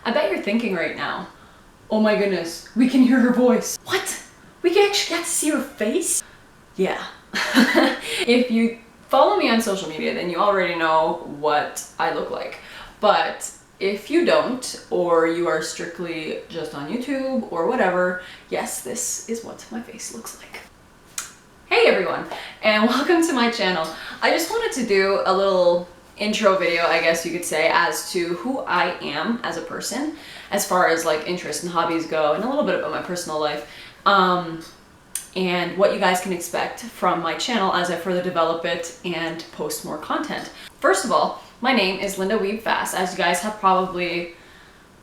I bet you're thinking right now, oh my goodness, we can hear her voice. What? We can actually get to see her face? Yeah. If you follow me on social media, then you already know what I look like. But if you don't, or you are strictly just on YouTube or whatever, yes, this is what my face looks like. Hey everyone, and welcome to my channel. I just wanted to do a little intro video, I guess you could say, as to who I am as a person, as far as like interests and hobbies go, and a little bit about my personal life, and what you guys can expect from my channel as I further develop it and post more content. First of all, my name is Linda Wiebe-fast, as you guys have probably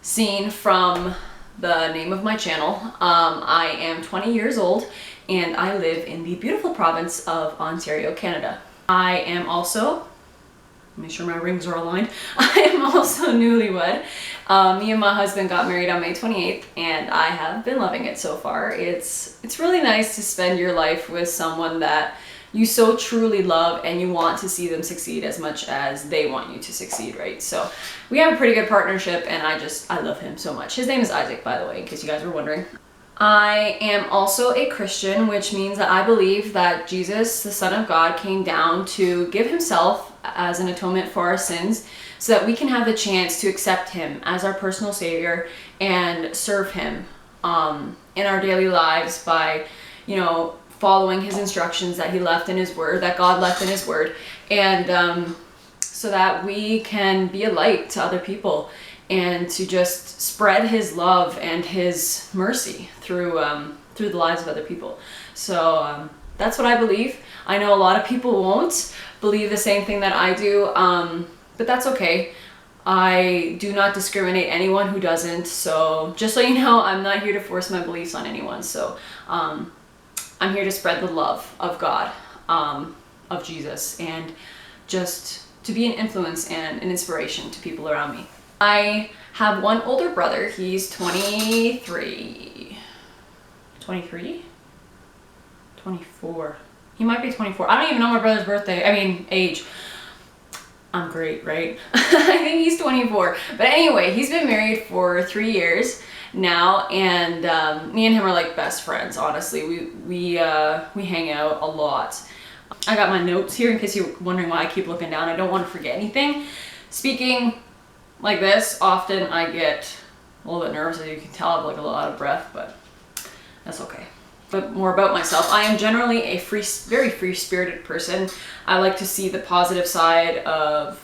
seen from the name of my channel. I am 20 years old and I live in the beautiful province of Ontario, Canada. I am also, make sure my rings are aligned, I am also newlywed. Me and my husband got married on May 28th and I have been loving it so far. It's really nice to spend your life with someone that you so truly love and you want to see them succeed as much as they want you to succeed, right? So we have a pretty good partnership and I love him so much. His name is Isaac, by the way, in case you guys were wondering. I am also a Christian, which means that I believe that Jesus, the Son of God, came down to give himself as an atonement for our sins so that we can have the chance to accept him as our personal savior and serve him in our daily lives by, you know, following his instructions that he left in his word, that God left in his word, and so that we can be a light to other people and to just spread his love and his mercy through the lives of other people. So that's what I believe. I know a lot of people won't believe the same thing that I do, but that's okay. I do not discriminate anyone who doesn't. So just so you know, I'm not here to force my beliefs on anyone. So I'm here to spread the love of God, of Jesus, and just to be an influence and an inspiration to people around me. I have one older brother. He's 23. 23? 24. He might be 24. I don't even know my brother's age. I'm great, right? I think he's 24. But anyway, he's been married for 3 years now, and me and him are like best friends, honestly. We hang out a lot. I got my notes here in case you're wondering why I keep looking down. I don't want to forget anything. Speaking like this, often I get a little bit nervous, as you can tell. I have like a lot of breath, but that's okay. But more about myself. I am generally a very free-spirited person. I like to see the positive side of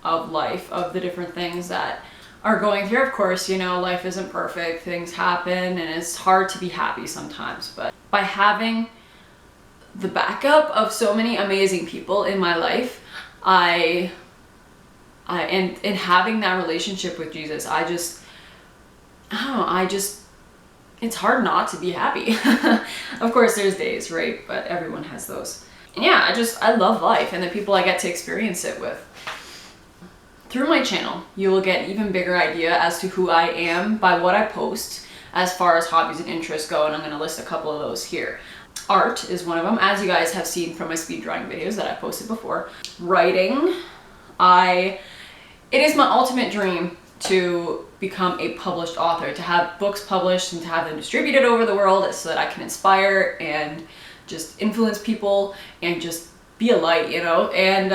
life, of the different things that are going through. Of course, you know, life isn't perfect, things happen, and it's hard to be happy sometimes. But by having the backup of so many amazing people in my life, and having that relationship with Jesus, it's hard not to be happy. Of course, there's days, right? But everyone has those. And yeah, I love life and the people I get to experience it with. Through my channel, you will get an even bigger idea as to who I am by what I post as far as hobbies and interests go, and I'm going to list a couple of those here. Art is one of them, as you guys have seen from my speed drawing videos that I posted before. Writing, it is my ultimate dream to become a published author, to have books published and to have them distributed over the world so that I can inspire and just influence people and just be a light, you know. And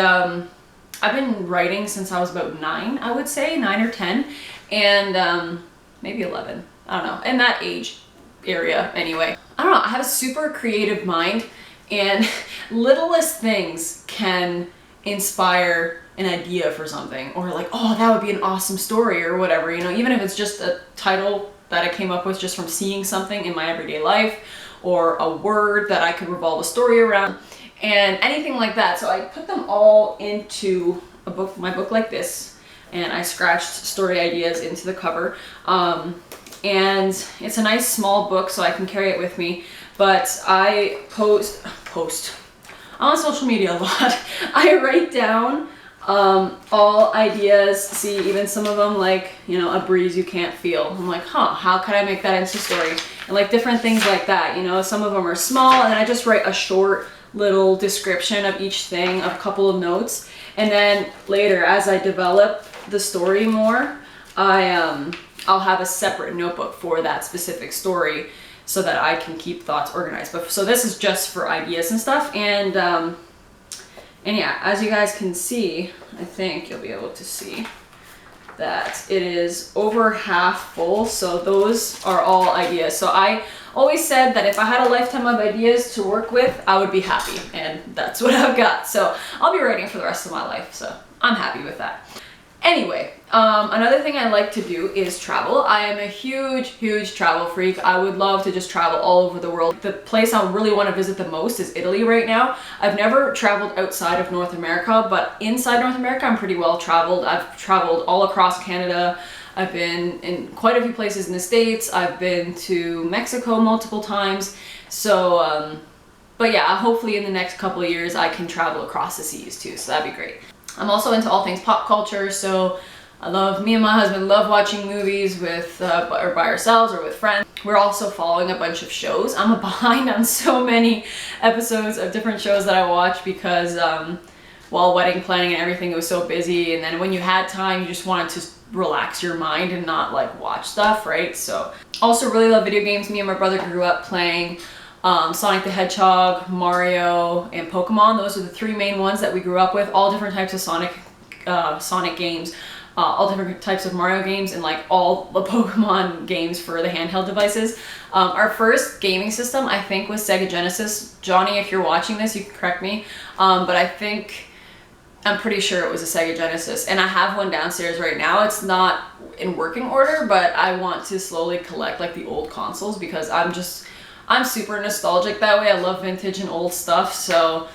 I've been writing since I was about 9, I would say, 9 or 10, and maybe 11, I don't know, in that age area anyway. I don't know, I have a super creative mind, and littlest things can inspire an idea for something, or like, oh, that would be an awesome story or whatever, you know, even if it's just a title that I came up with just from seeing something in my everyday life, or a word that I could revolve a story around, and anything like that. So I put them all into a book, my book like this, and I scratched story ideas into the cover, and it's a nice small book so I can carry it with me. But I post on social media a lot. I write down all ideas. See, even some of them, like, you know, a breeze you can't feel. I'm like, how could I make that into story? And like different things like that, you know. Some of them are small, and then I just write a short little description of each thing, a couple of notes, and then later, as I develop the story more, I'll have a separate notebook for that specific story so that I can keep thoughts organized. But so this is just for ideas and stuff. And yeah, as you guys can see, I think you'll be able to see that it is over half full. So those are all ideas. So I always said that if I had a lifetime of ideas to work with, I would be happy, and that's what I've got. So I'll be writing for the rest of my life, so I'm happy with that. Anyway, another thing I like to do is travel. I am a huge travel freak. I would love to just travel all over the world. The place I really want to visit the most is Italy right now. I've never traveled outside of North America, but inside North America, I'm pretty well traveled. I've traveled all across Canada. I've been in quite a few places in the States. I've been to Mexico multiple times. So, but yeah, hopefully in the next couple of years, I can travel across the seas too. So that'd be great. I'm also into all things pop culture, so me and my husband love watching movies with, or by ourselves or with friends. We're also following a bunch of shows. I'm behind on so many episodes of different shows that I watch because while wedding planning and everything, it was so busy, and then when you had time, you just wanted to relax your mind and not like watch stuff, right? So also really love video games. Me and my brother grew up playing Sonic the Hedgehog, Mario, and Pokemon. Those are the three main ones that we grew up with. All different types of Sonic games, all different types of Mario games, and like all the Pokemon games for the handheld devices. Our first gaming system, I think, was Sega Genesis. Johnny, if you're watching this, you can correct me, but I'm pretty sure it was a Sega Genesis, and I have one downstairs right now. It's not in working order, but I want to slowly collect like the old consoles because I'm super nostalgic that way. I love vintage and old stuff, so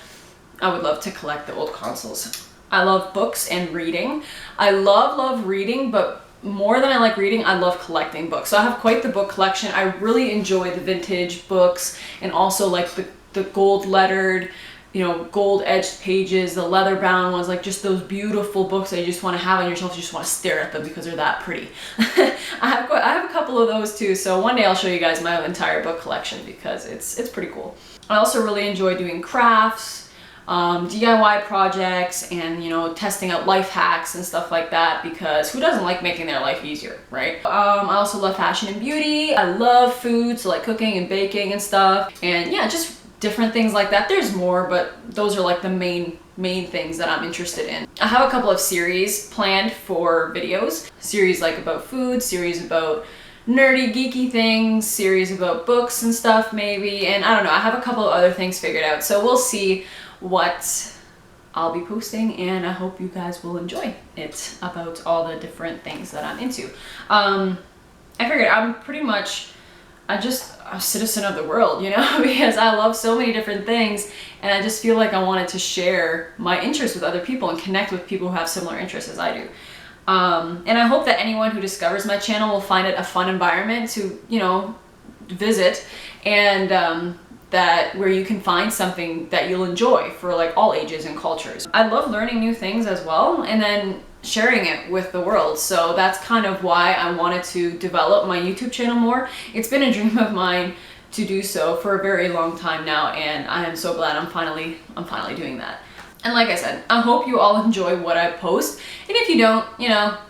I would love to collect the old consoles. I love books and reading. I love reading, but more than I like reading, I love collecting books. So I have quite the book collection. I really enjoy the vintage books and also like the gold lettered, gold edged pages, the leather bound ones, like just those beautiful books that you just want to have on your shelf. You just want to stare at them because they're that pretty. I have a couple of those too. So one day I'll show you guys my entire book collection because it's pretty cool. I also really enjoy doing crafts, DIY projects, and testing out life hacks and stuff like that because who doesn't like making their life easier, right? I also love fashion and beauty. I love food, so like cooking and baking and stuff, and yeah, just different things like that. There's more, but those are like the main things that I'm interested in. I have a couple of series planned for videos. Series like about food, series about nerdy, geeky things, series about books and stuff maybe, and I don't know, I have a couple of other things figured out. So we'll see what I'll be posting, and I hope you guys will enjoy it about all the different things that I'm into. I figured I'm pretty much a citizen of the world, because I love so many different things, and I just feel like I wanted to share my interests with other people and connect with people who have similar interests as I do. And I hope that anyone who discovers my channel will find it a fun environment to, visit, and that where you can find something that you'll enjoy for like all ages and cultures. I love learning new things as well, and then sharing it with the world. So that's kind of why I wanted to develop my YouTube channel more. It's been a dream of mine to do so for a very long time now, and I am so glad I'm finally doing that. And like I said, I hope you all enjoy what I post. And if you don't,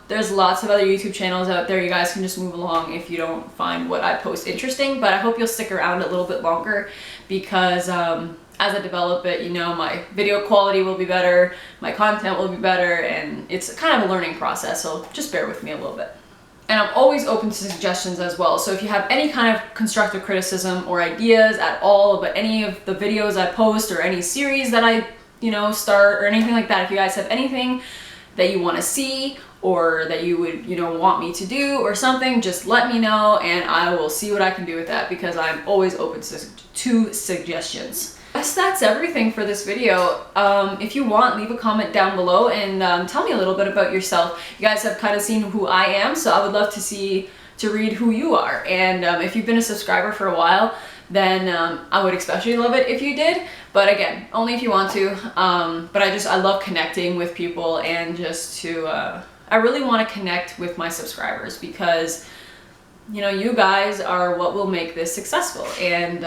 there's lots of other YouTube channels out there. You guys can just move along if you don't find what I post interesting. But I hope you'll stick around a little bit longer because as I develop it, my video quality will be better, my content will be better, and it's kind of a learning process. So just bear with me a little bit. And I'm always open to suggestions as well. So if you have any kind of constructive criticism or ideas at all about any of the videos I post or any series that I start or anything like that, if you guys have anything that you want to see or that you would want me to do or something, just let me know and I will see what I can do with that because I'm always open to suggestions. Yes, that's everything for this video. If you want, leave a comment down below and tell me a little bit about yourself. You guys have kind of seen who I am, so I would love to read who you are. And if you've been a subscriber for a while, then I would especially love it if you did. But again, only if you want to. But I love connecting with people and just to, I really want to connect with my subscribers because, you guys are what will make this successful. And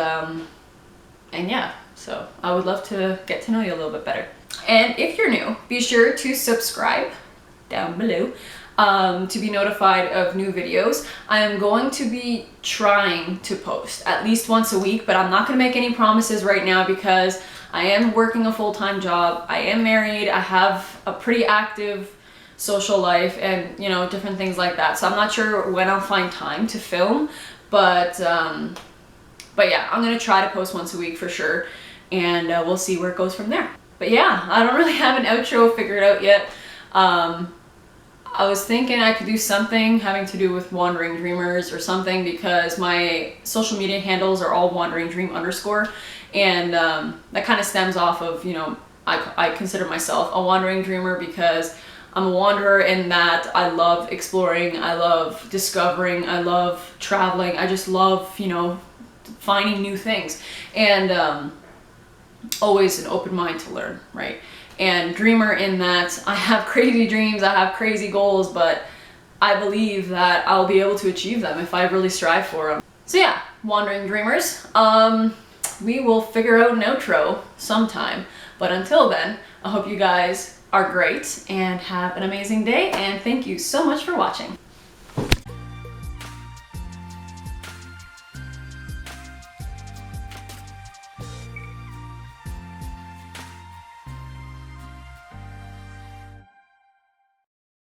yeah, so I would love to get to know you a little bit better. And if you're new, be sure to subscribe down below. to be notified of new videos. I am going to be trying to post at least once a week, but I'm not going to make any promises right now because I am working a full-time job. I am married. I have a pretty active social life and, you know, different things like that. So I'm not sure when I'll find time to film, but yeah, I'm going to try to post once a week for sure, and we'll see where it goes from there. But yeah, I don't really have an outro figured out yet. I was thinking I could do something having to do with Wandering Dreamers or something, because my social media handles are all wanderingdream_, and that kind of stems off of, you know, I consider myself a wandering dreamer because I'm a wanderer in that I love exploring, I love discovering, I love traveling, I just love, you know, finding new things, and always an open mind to learn, right? And dreamer in that I have crazy dreams, I have crazy goals, but I believe that I'll be able to achieve them if I really strive for them. So yeah, wandering dreamers, we will figure out an outro sometime, but until then, I hope you guys are great and have an amazing day, and thank you so much for watching.